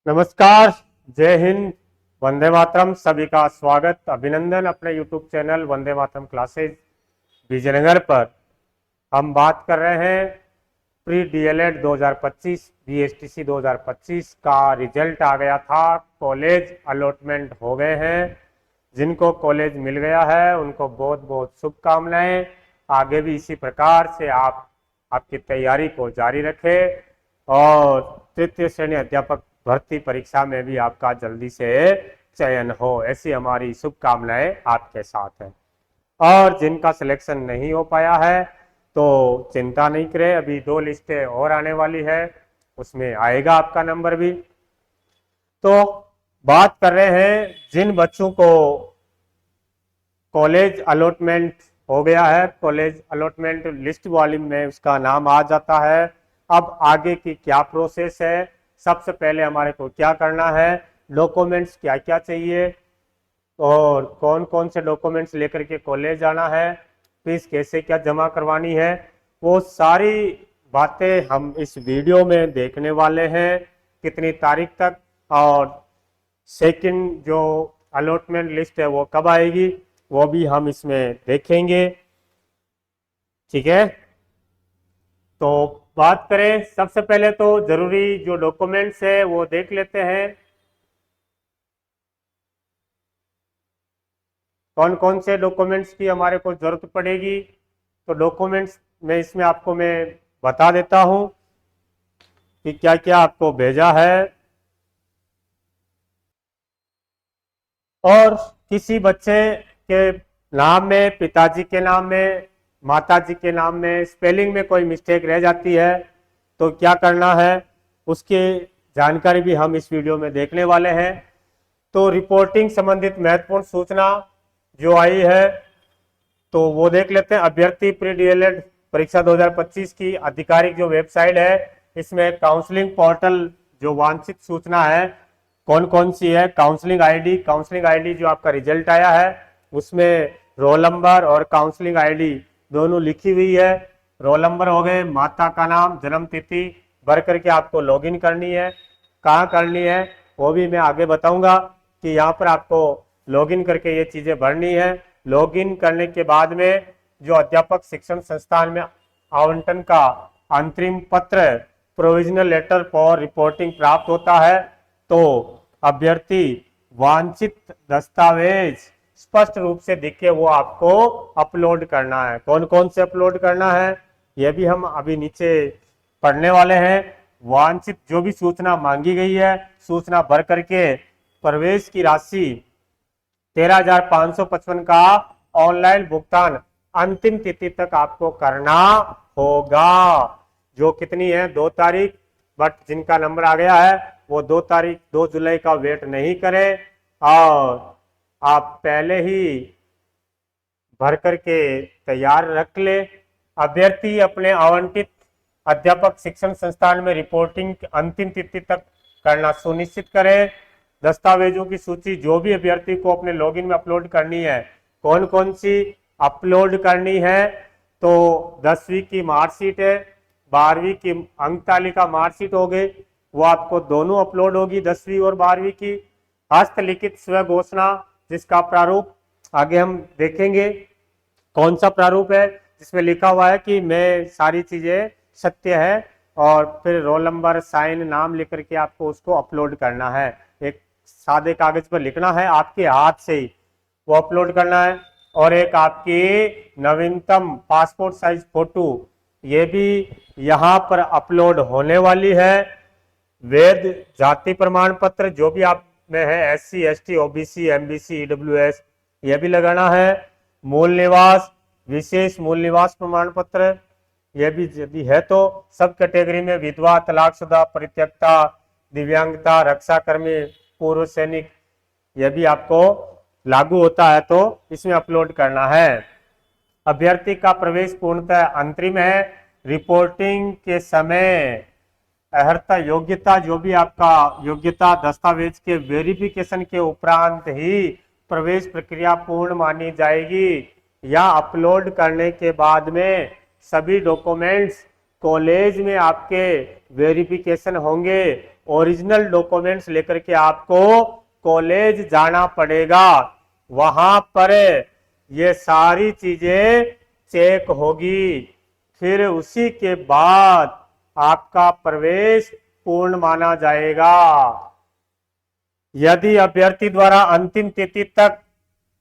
नमस्कार, जय हिंद, वंदे मातरम। सभी का स्वागत, अभिनंदन अपने YouTube channel Vande Mataram classes Vijayanagar पर। हम बात कर रहे हैं प्री डीएलएड 2025 बीएसटीसी 2025 का रिजल्ट आ गया था। कॉलेज अलॉटमेंट हो गए हैं। जिनको कॉलेज मिल गया है उनको बहुत बहुत शुभकामनाएं। आगे भी इसी प्रकार से आप आपकी तैयारी को जारी रखें और तृतीय श्रेणी अध्यापक भर्ती परीक्षा में भी आपका जल्दी से चयन हो, ऐसी हमारी शुभकामनाएं आपके साथ है। और जिनका सिलेक्शन नहीं हो पाया है तो चिंता नहीं करें, अभी 2 लिस्टें और आने वाली है, उसमें आएगा आपका नंबर भी। तो बात कर रहे हैं जिन बच्चों को कॉलेज अलॉटमेंट हो गया है, कॉलेज अलॉटमेंट लिस्ट वाली में उसका नाम आ जाता है। अब आगे की क्या प्रोसेस है, सबसे पहले हमारे को क्या करना है, डॉक्यूमेंट्स क्या क्या चाहिए और कौन कौन से डॉक्यूमेंट्स लेकर के कॉलेज जाना है, फीस कैसे क्या जमा करवानी है, वो सारी बातें हम इस वीडियो में देखने वाले हैं। कितनी तारीख तक और सेकंड जो अलॉटमेंट लिस्ट है वो कब आएगी, वो भी हम इसमें देखेंगे। ठीक है, तो बात करें सबसे पहले तो जरूरी जो डॉक्यूमेंट्स है वो देख लेते हैं। कौन कौन से डॉक्यूमेंट्स की हमारे को जरूरत पड़ेगी, तो डॉक्यूमेंट्स में इसमें आपको मैं बता देता हूं कि क्या क्या आपको भेजा है। और किसी बच्चे के नाम में, पिताजी के नाम में, माताजी के नाम में स्पेलिंग में कोई मिस्टेक रह जाती है तो क्या करना है, उसकी जानकारी भी हम इस वीडियो में देखने वाले हैं। तो रिपोर्टिंग संबंधित महत्वपूर्ण सूचना जो आई है तो वो देख लेते हैं। अभ्यर्थी प्री डीएलएड परीक्षा 2025 की आधिकारिक जो वेबसाइट है, इसमें काउंसलिंग पोर्टल जो वांछित सूचना है कौन कौन सी है, काउंसलिंग आईडी जो आपका रिजल्ट आया है उसमें रोल नंबर और काउंसलिंग आईडी दोनों लिखी हुई है। रोल नंबर हो गए, माता का नाम, जन्म तिथि भर करके आपको लॉगिन करनी है। कहाँ करनी है वो भी मैं आगे बताऊंगा कि यहाँ पर आपको लॉगिन करके ये चीजें भरनी है। लॉगिन करने के बाद में जो अध्यापक शिक्षण संस्थान में आवंटन का अंतरिम पत्र, प्रोविजनल लेटर फॉर रिपोर्टिंग प्राप्त होता है तो अभ्यर्थी वांछित दस्तावेज स्पष्ट रूप से दिखे वो आपको अपलोड करना है। कौन कौन से अपलोड करना है ये भी हम अभी नीचे पढ़ने वाले हैं। वांछित जो भी सूचना मांगी गई है, सूचना भर करके प्रवेश की राशि 13,555 का ऑनलाइन भुगतान अंतिम तिथि तक आपको करना होगा, जो कितनी है 2 तारीख। बट जिनका नंबर आ गया है वो 2 तारीख 2 जुलाई का वेट नहीं करें और आप पहले ही भर करके तैयार रख ले। अभ्यर्थी अपने आवंटित अध्यापक शिक्षण संस्थान में रिपोर्टिंग अंतिम तिथि तक करना सुनिश्चित करें। दस्तावेजों की सूची जो भी अभ्यर्थी को अपने लॉगिन में अपलोड करनी है, कौन कौन सी अपलोड करनी है, तो 10वीं की मार्कशीट है, 12वीं की अंक तालिका मार्कशीट हो गई, वो आपको दोनों अपलोड होगी 10वीं और 12वीं की। हस्तलिखित स्व घोषणा जिसका प्रारूप आगे हम देखेंगे कौन सा प्रारूप है, जिसमें लिखा हुआ है कि मैं सारी चीजें सत्य है और फिर रोल नंबर, साइन, नाम लिख करके आपको उसको अपलोड करना है। एक सादे कागज पर लिखना है, आपके हाथ से ही वो अपलोड करना है। और एक आपकी नवीनतम पासपोर्ट साइज फोटो ये भी यहाँ पर अपलोड होने वाली है। वैध जाति प्रमाण पत्र जो भी आप में है, SC ST OBC MBC EWS, ये भी लगाना है। मूल निवास, विशेष मूल निवास प्रमाण पत्र ये भी यदि है तो। सब कैटेगरी में विधवा, तलाकशुदा, परित्यक्ता, दिव्यांगता, रक्षाकर्मी, पूर्व सैनिक यह भी आपको लागू होता है तो इसमें अपलोड करना है। अभ्यर्थी का प्रवेश पूर्णतः अंतरिम है। रिपोर्टिंग के समय अर्हता योग्यता जो भी आपका योग्यता दस्तावेज के वेरिफिकेशन के उपरांत ही प्रवेश प्रक्रिया पूर्ण मानी जाएगी, या अपलोड करने के बाद में सभी डॉक्यूमेंट्स कॉलेज में आपके वेरिफिकेशन होंगे, ओरिजिनल डॉक्यूमेंट्स लेकर के आपको कॉलेज जाना पड़ेगा। वहां पर ये सारी चीजें चेक होगी, फिर उसी के बाद आपका प्रवेश पूर्ण माना जाएगा। यदि अभ्यर्थी द्वारा अंतिम तिथि तक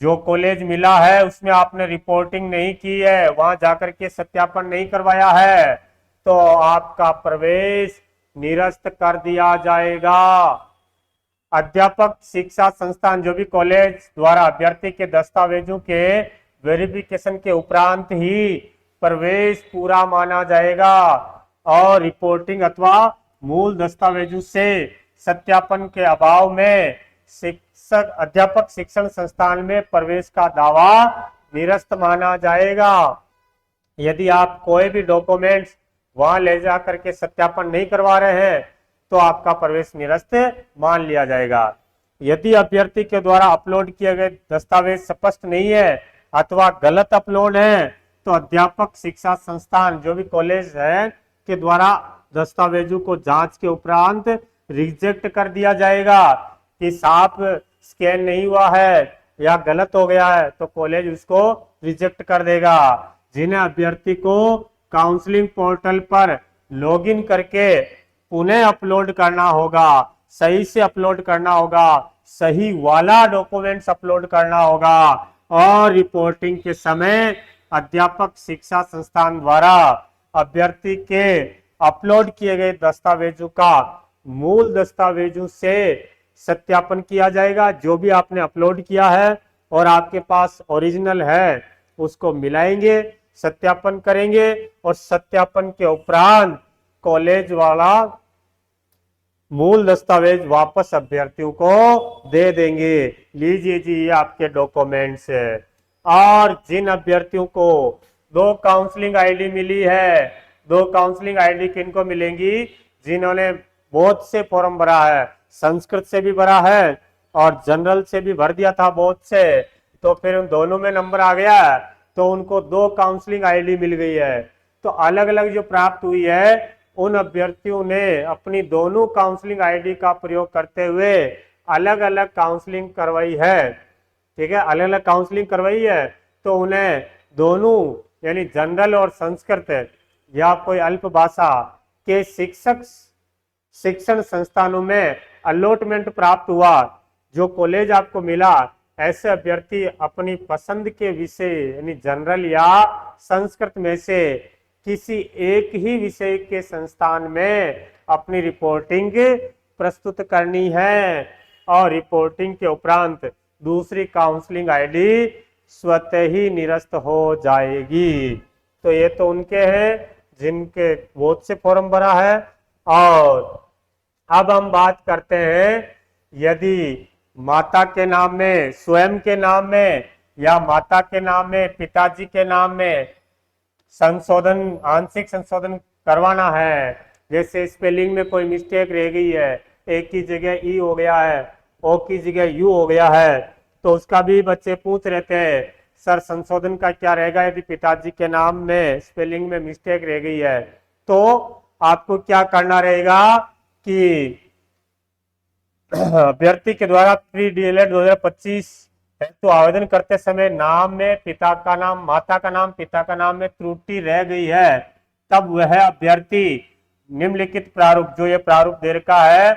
जो कॉलेज मिला है उसमें आपने रिपोर्टिंग नहीं की है, वहां जाकर के सत्यापन नहीं करवाया है, तो आपका प्रवेश निरस्त कर दिया जाएगा। अध्यापक शिक्षा संस्थान जो भी कॉलेज द्वारा अभ्यर्थी के दस्तावेजों के वेरिफिकेशन के उपरांत ही प्रवेश पूरा माना जाएगा और रिपोर्टिंग अथवा मूल दस्तावेजों से सत्यापन के अभाव में शिक्षक अध्यापक शिक्षण संस्थान में प्रवेश का दावा निरस्त माना जाएगा। यदि आप कोई भी डॉक्यूमेंट्स वहां ले जा करके सत्यापन नहीं करवा रहे हैं तो आपका प्रवेश निरस्त मान लिया जाएगा। यदि अभ्यर्थी के द्वारा अपलोड किए गए दस्तावेज स्पष्ट नहीं है अथवा गलत अपलोड है तो अध्यापक शिक्षा संस्थान जो भी कॉलेज है के द्वारा दस्तावेजों को जांच के उपरांत रिजेक्ट कर दिया जाएगा कि साफ स्कैन नहीं हुआ है या गलत हो गया है, तो कॉलेज उसको रिजेक्ट कर देगा। जिन्हें अभ्यर्थी को काउंसलिंग पोर्टल पर लॉगिन करके पुनः अपलोड करना होगा, सही से अपलोड करना होगा, सही वाला डॉक्यूमेंट्स अपलोड करना होगा और रिपोर्टिंग के समय अध्यापक शिक्षा संस्थान द्वारा अभ्यर्थी के अपलोड किए गए दस्तावेजों का मूल दस्तावेजों से सत्यापन किया जाएगा। जो भी आपने अपलोड किया है और आपके पास ओरिजिनल है उसको मिलाएंगे, सत्यापन करेंगे और सत्यापन के उपरांत कॉलेज वाला मूल दस्तावेज वापस अभ्यर्थियों को दे देंगे। लीजिए जी ये आपके डॉक्यूमेंट्स है। और जिन अभ्यर्थियों को 2 काउंसलिंग आईडी मिली है, 2 काउंसलिंग आईडी किनको मिलेंगी? जिन्होंने बहुत से फॉर्म भरा है, संस्कृत से भी भरा है और जनरल से भी भर दिया था बहुत से, तो फिर उन दोनों में नंबर आ गया तो उनको 2 काउंसलिंग आईडी मिल गई है। तो अलग अलग जो प्राप्त हुई है उन अभ्यर्थियों ने अपनी दोनों काउंसलिंग आईडी का प्रयोग करते हुए अलग अलग काउंसलिंग करवाई है। ठीक है, अलग अलग काउंसलिंग करवाई है तो उन्हें दोनों यानी जनरल और संस्कृत या कोई अल्प भाषा के शिक्षण संस्थानों में अलॉटमेंट प्राप्त हुआ। जो कॉलेज आपको मिला ऐसे अभ्यर्थी अपनी पसंद के विषय यानी जनरल या संस्कृत में से किसी एक ही विषय के संस्थान में अपनी रिपोर्टिंग प्रस्तुत करनी है और रिपोर्टिंग के उपरांत दूसरी काउंसलिंग आईडी स्वतः ही निरस्त हो जाएगी। तो ये तो उनके हैं जिनके बहुत से फॉर्म भरा है। और अब हम बात करते हैं यदि माता के नाम में, स्वयं के नाम में या माता के नाम में, पिताजी के नाम में संशोधन, आंशिक संशोधन करवाना है। जैसे स्पेलिंग में कोई मिस्टेक रह गई है, ए की जगह ई हो गया है, ओ की जगह यू हो गया है, तो उसका भी बच्चे पूछ रहे थे सर संशोधन का क्या रहेगा यदि पिताजी के नाम में स्पेलिंग में मिस्टेक रह गई है। तो आपको क्या करना रहेगा कि अभ्यर्थी के द्वारा प्री डीएलएड 2025 हेतु आवेदन करते समय नाम में पिता का नाम, माता का नाम, पिता का नाम में त्रुटि रह गई है, तब वह अभ्यर्थी निम्नलिखित प्रारूप, जो ये प्रारूप दे रखा है,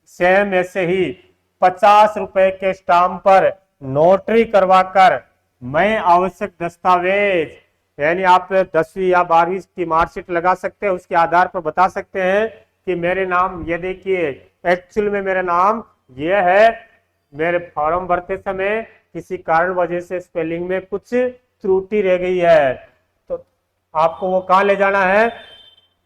सेम ऐसे ही 50 रुपए के स्टाम्प पर नोटरी करवाकर मैं आवश्यक दस्तावेज यानी आप 10वीं या 12वीं की मार्कशीट लगा सकते हैं, उसके आधार पर बता सकते हैं कि मेरे नाम ये देखिए एक्चुअल में मेरा नाम ये है, मेरे फॉर्म भरते समय किसी कारण वजह से स्पेलिंग में कुछ त्रुटि रह गई है। तो आपको वो कहाँ ले जाना है?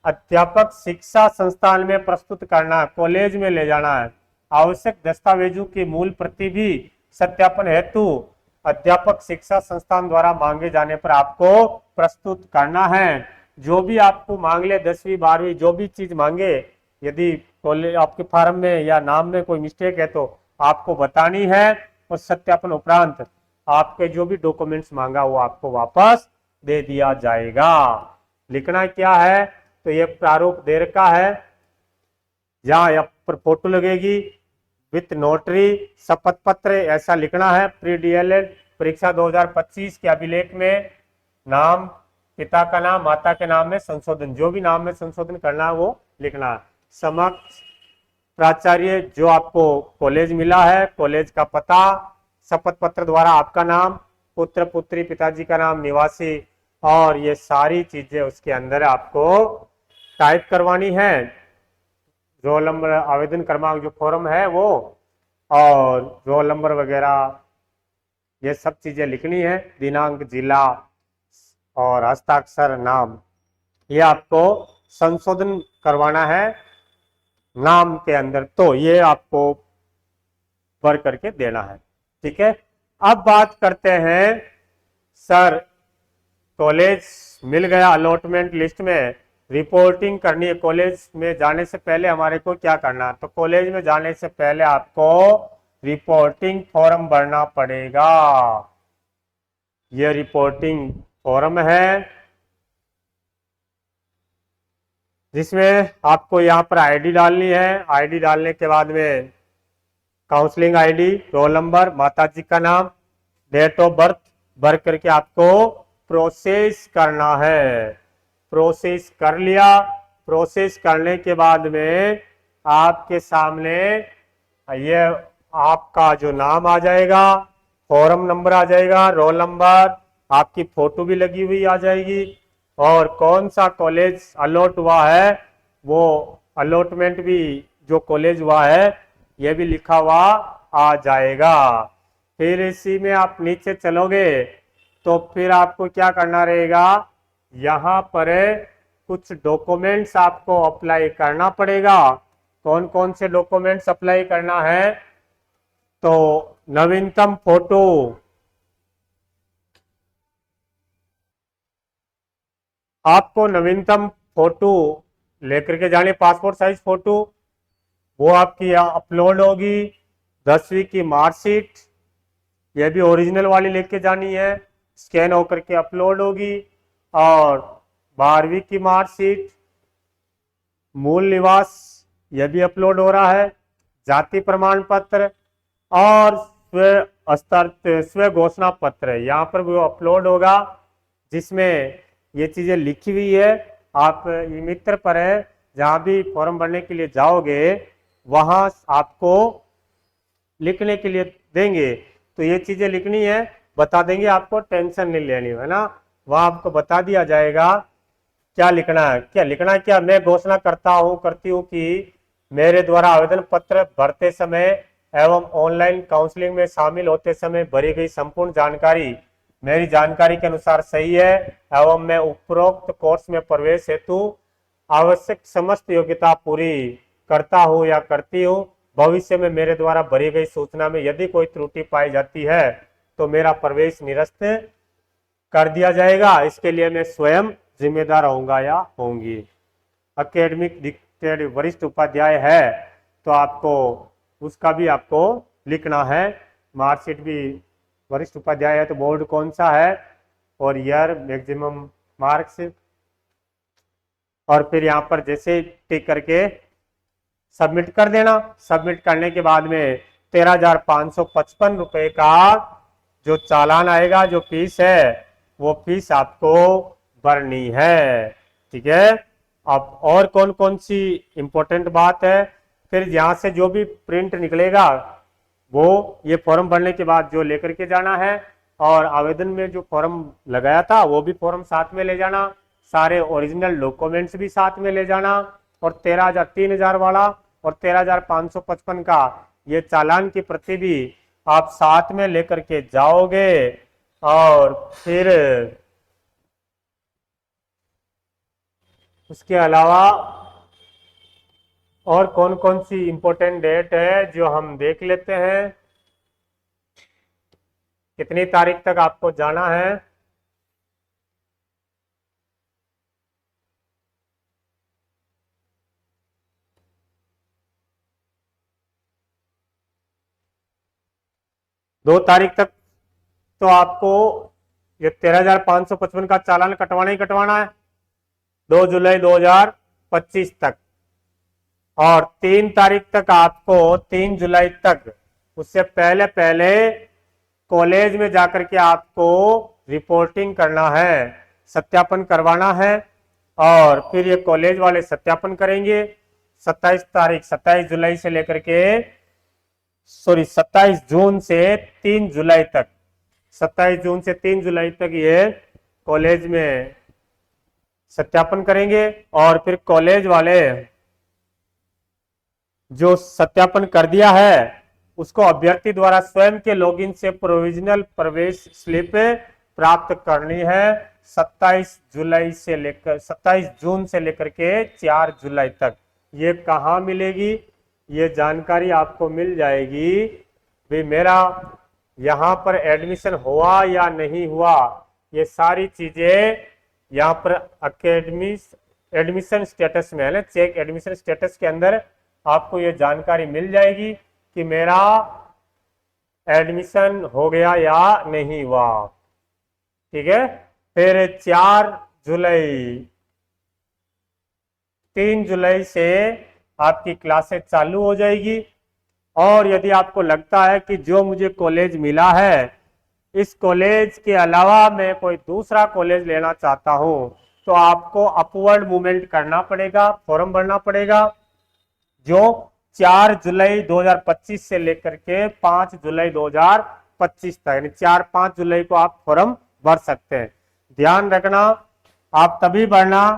अध्यापक शिक्षा संस्थान में प्रस्तुत करना, कॉलेज में ले जाना है। आवश्यक दस्तावेजों की मूल प्रति भी सत्यापन हेतु अध्यापक शिक्षा संस्थान द्वारा मांगे जाने पर आपको प्रस्तुत करना है। जो भी आपको मांग ले, 10वीं 12वीं जो भी चीज मांगे, यदि कॉलेज आपके फॉर्म में या नाम में कोई मिस्टेक है तो आपको बतानी है और सत्यापन उपरांत आपके जो भी डॉक्यूमेंट्स मांगा वो आपको वापस दे दिया जाएगा। लिखना क्या है? तो ये प्रारूप दे रखा है, यहाँ पर फोटो लगेगी, विथ नोटरी, शपथ पत्र ऐसा लिखना है। प्री डीएलएड परीक्षा 2025 के अभिलेख में नाम, पिता का नाम, माता के नाम में संशोधन, जो भी नाम में संशोधन करना है वो लिखना है। समक्ष प्राचार्य, जो आपको कॉलेज मिला है, कॉलेज का पता, शपथ पत्र द्वारा आपका नाम, पुत्र पुत्री, पिताजी का नाम, निवासी, और ये सारी चीजें उसके अंदर आपको टाइप करवानी है। रोल नंबर, आवेदन क्रमांक जो फॉर्म है वो, और रोल नंबर वगैरह ये सब चीजें लिखनी है। दिनांक, जिला और हस्ताक्षर, नाम, ये आपको संशोधन करवाना है नाम के अंदर, तो ये आपको भर करके देना है। ठीक है, अब बात करते हैं सर, कॉलेज मिल गया अलॉटमेंट लिस्ट में, रिपोर्टिंग करनी है। कॉलेज में जाने से पहले हमारे को क्या करना है, तो कॉलेज में जाने से पहले आपको रिपोर्टिंग फॉर्म भरना पड़ेगा। यह रिपोर्टिंग फॉर्म है जिसमें आपको यहाँ पर आईडी डालनी है। आईडी डालने के बाद में काउंसलिंग आईडी, रोल नंबर, माताजी का नाम, डेट ऑफ बर्थ भर करके आपको प्रोसेस करना है। प्रोसेस कर लिया। प्रोसेस करने के बाद में आपके सामने ये आपका जो नाम आ जाएगा, फॉर्म नंबर आ जाएगा, रोल नंबर, आपकी फोटो भी लगी हुई आ जाएगी, और कौन सा कॉलेज अलॉट हुआ है वो अलॉटमेंट भी जो कॉलेज हुआ है ये भी लिखा हुआ आ जाएगा। फिर इसी में आप नीचे चलोगे तो फिर आपको क्या करना रहेगा, यहाँ पर कुछ डॉक्यूमेंट्स आपको अप्लाई करना पड़ेगा। कौन कौन से डॉक्यूमेंट्स अप्लाई करना है, तो नवीनतम फोटो, आपको नवीनतम फोटो लेकर के जाने, पासपोर्ट साइज फोटो, वो आपकी यहाँ अपलोड होगी। 10वीं की मार्कशीट, ये भी ओरिजिनल वाली लेके जानी है, स्कैन होकर के अपलोड होगी। और 12वीं की मार्कशीट, मूल निवास, यह भी अपलोड हो रहा है। जाति प्रमाण पत्र और स्व घोषणा पत्र, यहाँ पर वो अपलोड होगा, जिसमें ये चीजें लिखी हुई है। आप ई मित्र पर है, जहां भी फॉर्म भरने के लिए जाओगे वहां आपको लिखने के लिए देंगे, तो ये चीजें लिखनी है, बता देंगे आपको, टेंशन नहीं लेनी है ना। वहां आपको बता दिया जाएगा क्या लिखना है। क्या लिखना है, क्या मैं घोषणा करती हूँ कि मेरे द्वारा आवेदन पत्र भरते समय एवं ऑनलाइन काउंसलिंग में शामिल होते समय भरी गई संपूर्ण जानकारी मेरी जानकारी के अनुसार सही है एवं मैं उपरोक्त कोर्स में प्रवेश हेतु आवश्यक समस्त योग्यता पूरी करता हूँ या करती हूँ। भविष्य में मेरे द्वारा भरी गई सूचना में यदि कोई त्रुटि पाई जाती है तो मेरा प्रवेश निरस्त कर दिया जाएगा। इसके लिए मैं स्वयं जिम्मेदार होऊंगा या होंगी। एकेडमिक डिक्टेड वरिष्ठ उपाध्याय है तो आपको उसका भी आपको लिखना है। मार्कशीट भी वरिष्ठ उपाध्याय है तो बोर्ड कौन सा है और ईयर, मैक्सिमम मार्क्स, और फिर यहाँ पर जैसे टिक करके सबमिट कर देना। सबमिट करने के बाद में 13,555 रुपए का जो चालान आएगा, जो फीस है, वो फीस आपको भरनी है। ठीक है। अब और कौन कौन सी इंपॉर्टेंट बात है, फिर यहाँ से जो भी प्रिंट निकलेगा वो ये फॉर्म भरने के बाद जो लेकर के जाना है, और आवेदन में जो फॉर्म लगाया था वो भी फॉर्म साथ में ले जाना, सारे ओरिजिनल डॉक्यूमेंट्स भी साथ में ले जाना, और 3,000 वाला और 13,555 का ये चालान की प्रति भी आप साथ में लेकर के जाओगे। और फिर उसके अलावा और कौन कौन सी इंपॉर्टेंट डेट है जो हम देख लेते हैं। कितनी तारीख तक आपको जाना है, दो तारीख तक तो आपको ये 13,555 का चालान कटवाना ही कटवाना है। 2 जुलाई 2025 तक, और 3 तारीख तक आपको 3 जुलाई तक, उससे पहले पहले कॉलेज में जाकर के आपको रिपोर्टिंग करना है, सत्यापन करवाना है, और फिर ये कॉलेज वाले सत्यापन करेंगे। 27 जुलाई से लेकर के 27 जून से 3 जुलाई तक, 27 जून से 3 जुलाई तक ये कॉलेज में सत्यापन करेंगे, और फिर कॉलेज वाले जो सत्यापन कर दिया है उसको अभ्यर्थी द्वारा स्वयं के लॉगिन से प्रोविजनल प्रवेश स्लिप प्राप्त करनी है। 27 जून से लेकर के 4 जुलाई तक। ये कहाँ मिलेगी? ये जानकारी आपको मिल जाएगी भाई मेरा यहाँ पर एडमिशन हुआ या नहीं हुआ, ये सारी चीजें यहाँ पर एडमिशन स्टेटस में है ना, चेक एडमिशन स्टेटस के अंदर आपको ये जानकारी मिल जाएगी कि मेरा एडमिशन हो गया या नहीं हुआ। ठीक है, फिर 3 जुलाई से आपकी क्लासेस चालू हो जाएगी। और यदि आपको लगता है कि जो मुझे कॉलेज मिला है इस कॉलेज के अलावा मैं कोई दूसरा कॉलेज लेना चाहता हूं, तो आपको अपवर्ड मूवमेंट करना पड़ेगा, फॉर्म भरना पड़ेगा, जो 4 जुलाई 2025 से लेकर के 5 जुलाई 2025 तक, यानी 4-5 जुलाई को आप फॉर्म भर सकते हैं। ध्यान रखना, आप तभी भरना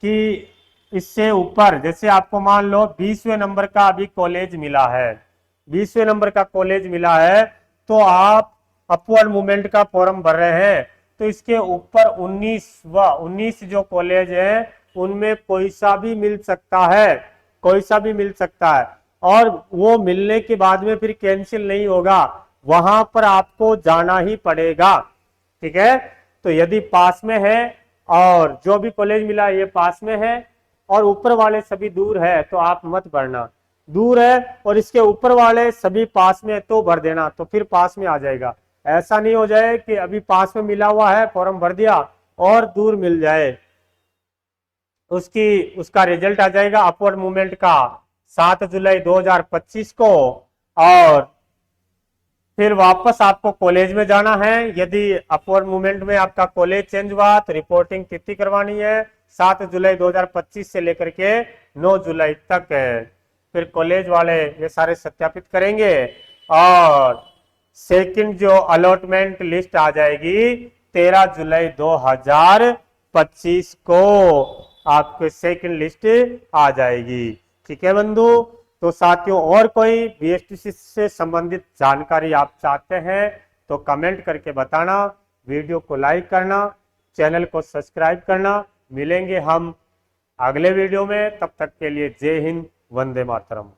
कि इससे ऊपर, जैसे आपको मान लो 20वें नंबर का अभी कॉलेज मिला है, 20वें नंबर का कॉलेज मिला है, तो आप अपवर्ड मूवमेंट का फॉर्म भर रहे हैं, तो इसके ऊपर 19 जो कॉलेज है उनमें कोई सा भी मिल सकता है, कोई सा भी मिल सकता है, और वो मिलने के बाद में फिर कैंसिल नहीं होगा, वहां पर आपको जाना ही पड़ेगा। ठीक है, तो यदि पास में है और जो भी कॉलेज मिला ये पास में है और ऊपर वाले सभी दूर है तो आप मत भरना, दूर है और इसके ऊपर वाले सभी पास में तो भर देना, तो फिर पास में आ जाएगा। ऐसा नहीं हो जाए कि अभी पास में मिला हुआ है फॉर्म भर दिया और दूर मिल जाए, उसका रिजल्ट आ जाएगा अपवर्ड मूवमेंट का 7 जुलाई 2025 को, और फिर वापस आपको कॉलेज में जाना है। यदि अपवर्ड मूवमेंट में आपका कॉलेज चेंज हुआ तो रिपोर्टिंग तिथि करवानी है 7 जुलाई 2025 से लेकर के 9 जुलाई तक है। फिर कॉलेज वाले ये सारे सत्यापित करेंगे और सेकंड जो अलॉटमेंट लिस्ट आ जाएगी 13 जुलाई 2025 को आपके सेकंड लिस्ट आ जाएगी। ठीक है बंधु, तो साथियों और कोई बीएसटीसी से संबंधित जानकारी आप चाहते हैं तो कमेंट करके बताना, वीडियो को लाइक करना, चैनल को सब्सक्राइब करना। मिलेंगे हम अगले वीडियो में, तब तक के लिए जय हिंद, वंदे मातरम।